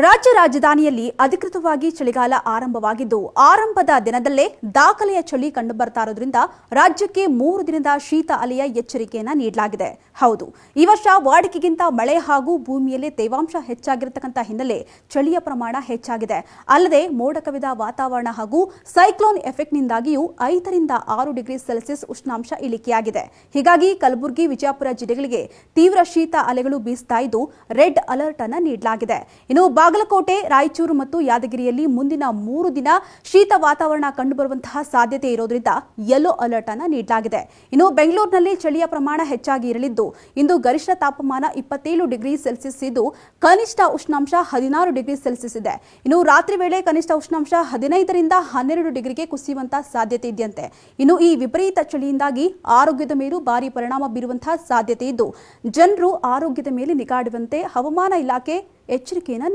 ರಾಜ್ಯ ರಾಜಧಾನಿಯಲ್ಲಿ ಅಧಿಕೃತವಾಗಿ ಚಳಿಗಾಲ ಆರಂಭವಾಗಿದ್ದು ಆರಂಭದ ದಿನದಲ್ಲೇ ದಾಖಲೆಯ ಚಳಿ ಕಂಡುಬರ್ತಾ ಇರೋದ್ರಿಂದ ರಾಜ್ಯಕ್ಕೆ 3 ದಿನದ ಶೀತ ಅಲೆಯ ಎಚ್ಚರಿಕೆಯನ್ನು ನೀಡಲಾಗಿದೆ. ಹೌದು, ಈ ವರ್ಷ ವಾಡಿಕೆಗಿಂತ ಮಳೆ ಹಾಗೂ ಭೂಮಿಯಲ್ಲಿ ತೇವಾಂಶ ಹೆಚ್ಚಾಗಿರತಕ್ಕಂತ ಹಿನ್ನೆಲೆ ಚಳಿಯ ಪ್ರಮಾಣ ಹೆಚ್ಚಾಗಿದೆ. ಅಲ್ಲದೆ ಮೋಡ ಕವಿದ ವಾತಾವರಣ ಹಾಗೂ ಸೈಕ್ಲೋನ್ ಎಫೆಕ್ಟ್ನಿಂದಾಗಿಯೂ 5 ರಿಂದ 6 ಡಿಗ್ರಿ ಸೆಲ್ಸಿಯಸ್ ಉಷ್ಣಾಂಶ ಇಳಿಕೆಯಾಗಿದೆ. ಹೀಗಾಗಿ ಕಲಬುರಗಿ, ವಿಜಯಪುರ ಜಿಲ್ಲೆಗಳಿಗೆ ತೀವ್ರ ಶೀತ ಅಲೆಗಳು ಬೀಸ್ತಾ ಇದ್ದು ರೆಡ್ ಅಲರ್ಟ್ ಅನ್ನು ನೀಡಲಾಗಿದೆ. ಇನ್ನು ಬಾಗಲಕೋಟೆ, ರಾಯಚೂರು ಮತ್ತು ಯಾದಗಿರಿಯಲ್ಲಿ ಮುಂದಿನ 3 ದಿನ ಶೀತ ವಾತಾವರಣ ಕಂಡುಬರುವಂತಹ ಸಾಧ್ಯತೆ ಇರೋದ್ರಿಂದ ಯೆಲ್ಲೋ ಅಲರ್ಟ್ ಅನ್ನು ನೀಡಲಾಗಿದೆ. ಇನ್ನು ಬೆಂಗಳೂರಿನಲ್ಲಿ ಚಳಿಯ ಪ್ರಮಾಣ ಹೆಚ್ಚಾಗಿ ಇರಲಿದ್ದು ಇಂದು ಗರಿಷ್ಠ ತಾಪಮಾನ 27 ಡಿಗ್ರಿ ಸೆಲ್ಸಿಯಸ್ ಇದ್ದು ಕನಿಷ್ಠ ಉಷ್ಣಾಂಶ 16 ಡಿಗ್ರಿ ಸೆಲ್ಸಿಯಸ್ ಇದೆ. ಇನ್ನು ರಾತ್ರಿ ವೇಳೆ ಕನಿಷ್ಠ ಉಷ್ಣಾಂಶ 15 ರಿಂದ 12 ಡಿಗ್ರಿಗೆ ಕುಸಿಯುವಂತಹ ಸಾಧ್ಯತೆ ಇದೆಯಂತೆ. ಇನ್ನು ಈ ವಿಪರೀತ ಚಳಿಯಿಂದಾಗಿ ಆರೋಗ್ಯದ ಮೇಲೂ ಭಾರಿ ಪರಿಣಾಮ ಬೀರುವಂತಹ ಸಾಧ್ಯತೆ ಇದ್ದು ಜನರು ಆರೋಗ್ಯದ ಮೇಲೆ ನಿಗಾ ಇಡುವಂತೆ ಹವಾಮಾನ ಇಲಾಖೆ ಎಚ್ಚರಿಕೆಯನ್ನು